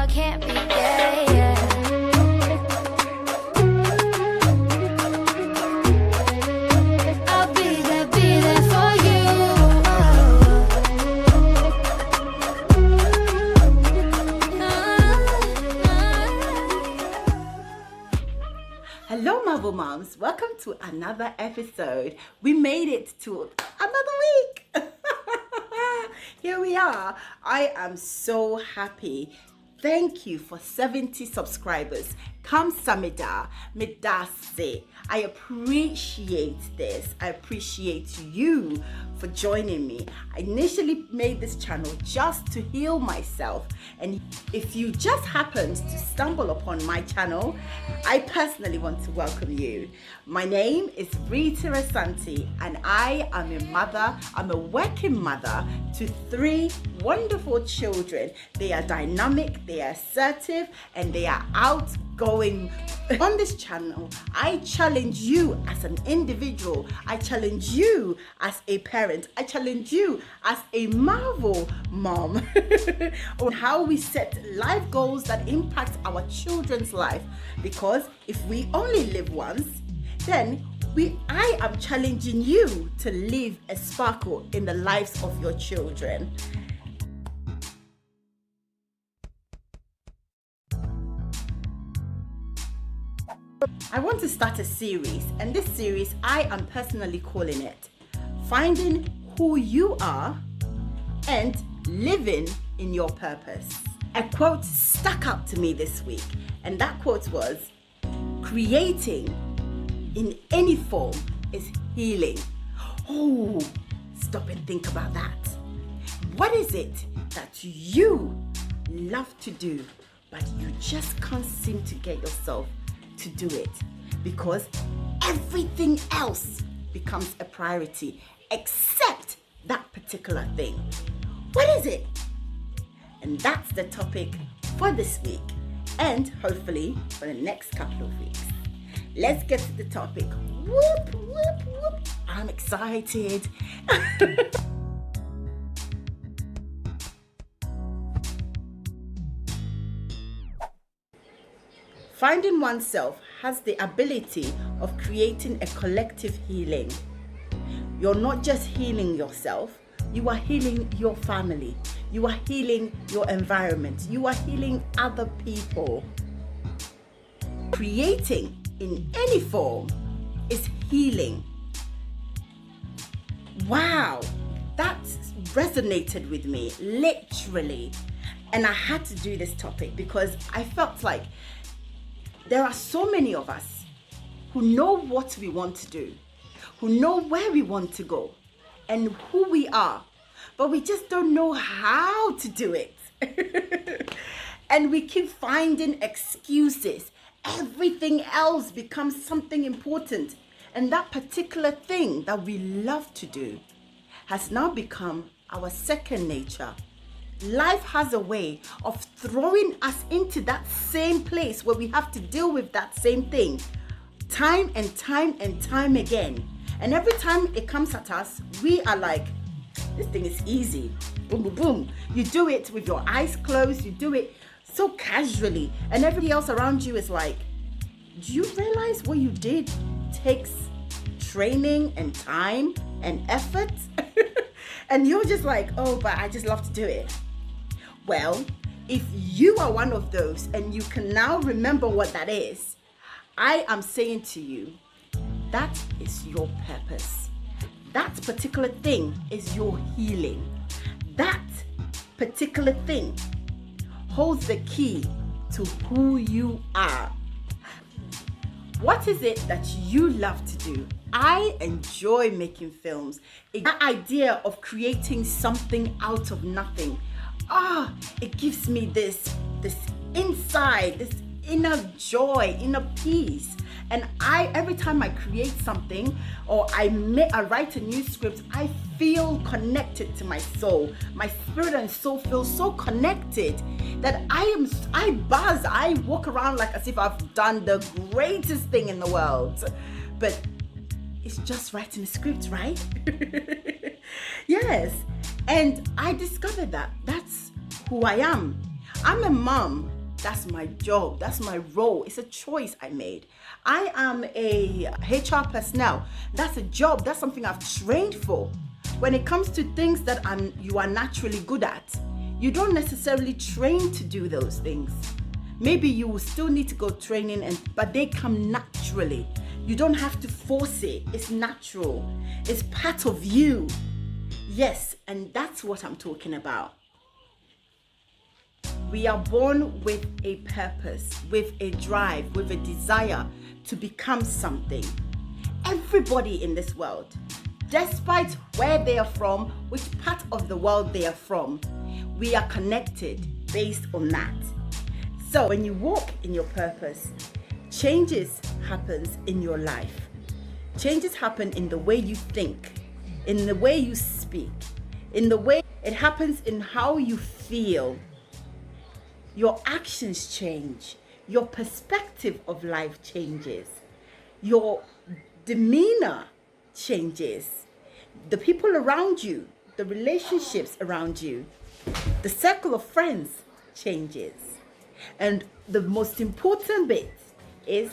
can't be, yeah, yeah. I'll be there for you. Hello, Marvel Moms. Welcome to another episode. We made it to another week. Here we are. I am so happy. Thank you for 70 subscribers. Kamsamida, Midase. I appreciate this. I appreciate you for joining me. I initially made this channel just to heal myself. And if you just happened to stumble upon my channel, I personally want to welcome you. My name is Rita Asante and I am a mother. I'm a working mother to 3 wonderful children. They are dynamic, they are assertive, and they are outgoing. On this channel, I challenge you as an individual. I challenge you as a parent. I challenge you as a Marvel mom on how we set life goals that impact our children's life. Because if we only live once, then I am challenging you to leave a sparkle in the lives of your children. I want to start a series, and this series I am personally calling it Finding Who You Are and Living in Your Purpose. A quote stuck out to me this week, and that quote was, "Creating in any form is healing." Oh, stop and think about that. What is it that you love to do, but you just can't seem to get yourself to do it? Because everything else becomes a priority except that particular thing. What is it? And that's the topic for this week, and hopefully for the next couple of weeks. Let's get to the topic. Whoop, whoop, whoop. I'm excited. Finding oneself has the ability of creating a collective healing. You're not just healing yourself, you are healing your family. You are healing your environment. You are healing other people. Creating in any form is healing. Wow, that resonated with me, literally. And I had to do this topic because I felt like there are so many of us who know what we want to do, who know where we want to go, and who we are, but we just don't know how to do it. And we keep finding excuses. Everything else becomes something important, and that particular thing that we love to do has now become our second nature. Life has a way of throwing us into that same place where we have to deal with that same thing time and time and time again. And every time it comes at us, we are like, this thing is easy. Boom, boom, boom. You do it with your eyes closed. You do it so casually. And everybody else around you is like, do you realize what you did takes training and time and effort? And you're just like, oh, but I just love to do it. Well, if you are one of those and you can now remember what that is, I am saying to you, that is your purpose. That particular thing is your healing. That particular thing holds the key to who you are. What is it that you love to do? I enjoy making films. That idea of creating something out of nothing. It gives me this inside, this inner joy, inner peace. And every time I create something or I write a new script, I feel connected to my soul. My spirit and soul feel so connected that I buzz. I walk around like as if I've done the greatest thing in the world. But it's just writing a script, right? Yes. And I discovered that that's who I am. I'm a mom That's my job. That's my role. It's a choice I made. I am a HR personnel. That's a job. That's something I've trained for. When it comes to things that you are naturally good at, you don't necessarily train to do those things. Maybe you will still need to go training, but they come naturally. You don't have to force it. It's natural. It's part of you. Yes, and that's what I'm talking about. We are born with a purpose, with a drive, with a desire to become something. Everybody in this world, despite where they are from, which part of the world they are from, we are connected based on that. So when you walk in your purpose, changes happens in your life. Changes happen in the way you think, in the way you speak, in the way it happens in how you feel. Your actions change. Your perspective of life changes. Your demeanor changes. The people around you, the relationships around you, the circle of friends changes. And the most important bit is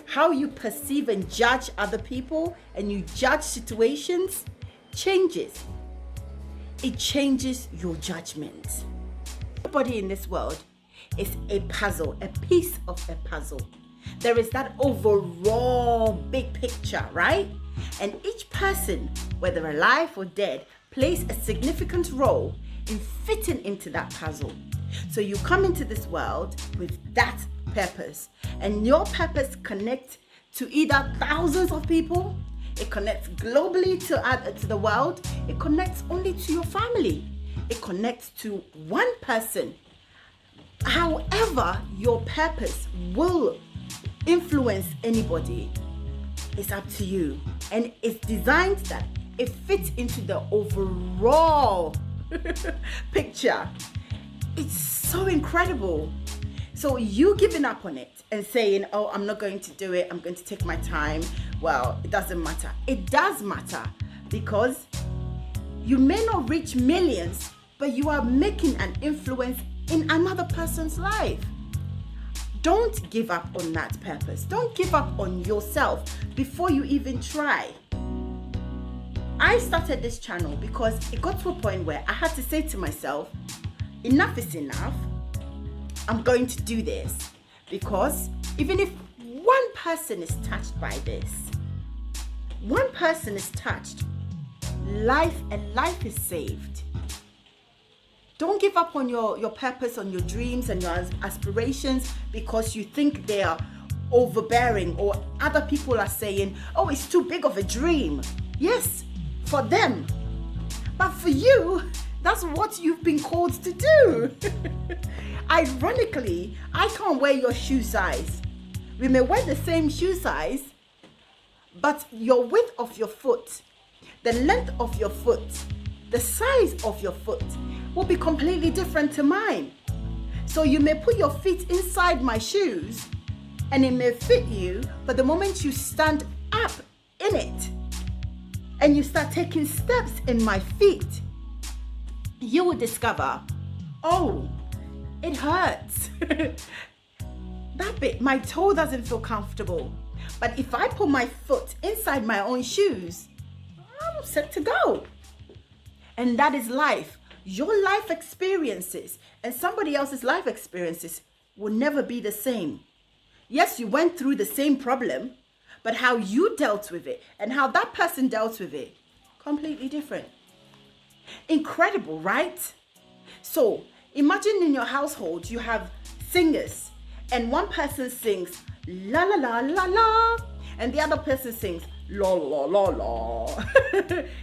how you perceive and judge other people, and you judge situations changes. It changes your judgment. Everybody in this world is a puzzle, a piece of a puzzle. There is that overall big picture, right? And each person, whether alive or dead, plays a significant role in fitting into that puzzle. So you come into this world with that purpose, and your purpose connects to either thousands of people, it connects globally to the world, it connects only to your family, it connects to one person. However, your purpose will influence anybody. It's up to you, and it's designed that it fits into the overall picture. It's so incredible. So you giving up on it and saying, oh, I'm not going to do it, I'm going to take my time. Well, it doesn't matter. It does matter, because you may not reach millions, but you are making an influence in another person's life. Don't give up on that purpose. Don't give up on yourself before you even try. I started this channel because it got to a point where I had to say to myself, enough is enough. I'm going to do this, because even if one person is touched by this, one person is touched, life is saved. Don't give up on your purpose, on your dreams and your aspirations because you think they are overbearing, or other people are saying, oh, it's too big of a dream. Yes, for them. But for you, that's what you've been called to do. Ironically, I can't wear your shoe size. We may wear the same shoe size, but your width of your foot, the length of your foot, the size of your foot will be completely different to mine. So you may put your feet inside my shoes and it may fit you, but the moment you stand up in it and you start taking steps in my feet, you will discover, oh, it hurts. That bit, my toe doesn't feel comfortable. But if I put my foot inside my own shoes, I'm set to go. And that is life. Your life experiences and somebody else's life experiences will never be the same. Yes, you went through the same problem, but how you dealt with it and how that person dealt with it, completely different. Incredible, right? So imagine in your household, you have singers and one person sings la la la la la and the other person sings la la la la.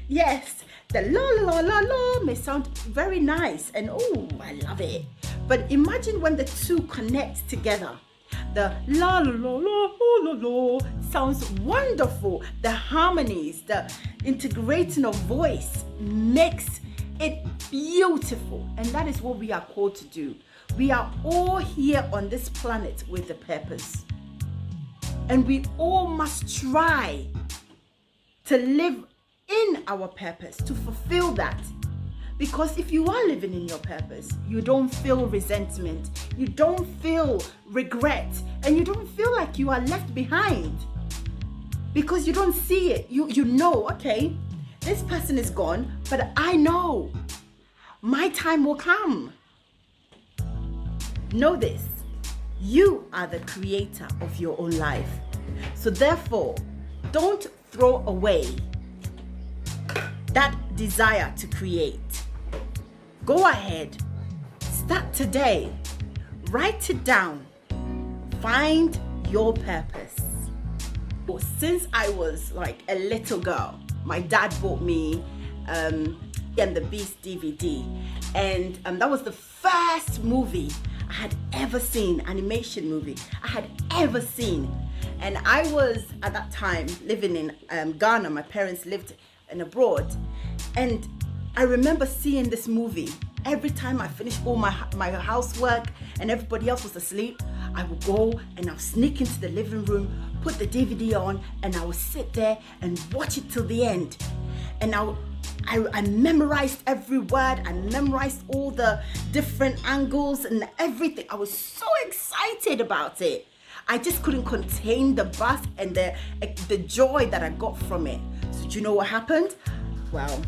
Yes, the la la la la may sound very nice and oh, I love it. But imagine when the two connect together. The la la la la la la sounds wonderful. The harmonies, the integrating of voice makes it beautiful. And that is what we are called to do. We are all here on this planet with a purpose. And we all must try to live in our purpose, to fulfill that. Because if you are living in your purpose, you don't feel resentment, you don't feel regret, and you don't feel like you are left behind. Because you don't see it. You know, okay, this person is gone, but I know my time will come. Know this, you are the creator of your own life. So therefore, don't throw away that desire to create. Go ahead, start today, write it down, find your purpose. Since I was like a little girl, my dad bought me and the Beast DVD, and that was the first movie I had ever seen, animation movie I had ever seen. And I was at that time living in Ghana. My parents lived in abroad, and I remember seeing this movie. Every time I finished all my housework and everybody else was asleep, I would go and I'll sneak into the living room, put the DVD on, and I would sit there and watch it till the end. And I memorized every word, I memorized all the different angles and everything. I was so excited about it. I just couldn't contain the buzz and the joy that I got from it. So do you know what happened? Well,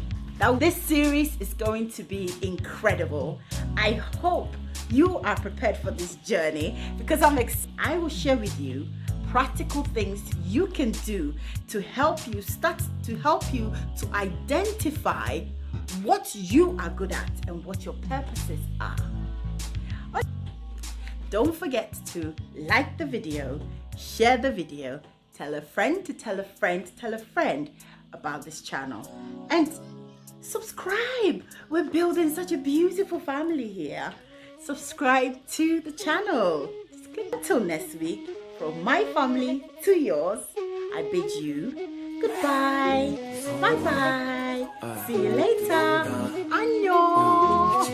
this series is going to be incredible. I hope you are prepared for this journey, because I will share with you practical things you can do to help you to identify what you are good at and what your purposes are. Don't forget to like the video, share the video, tell a friend to tell a friend to tell a friend about this channel, and subscribe. We're building such a beautiful family here. Subscribe to the channel. Until next week, from my family to yours, I bid you goodbye. Bye bye. See you later. Annyeong.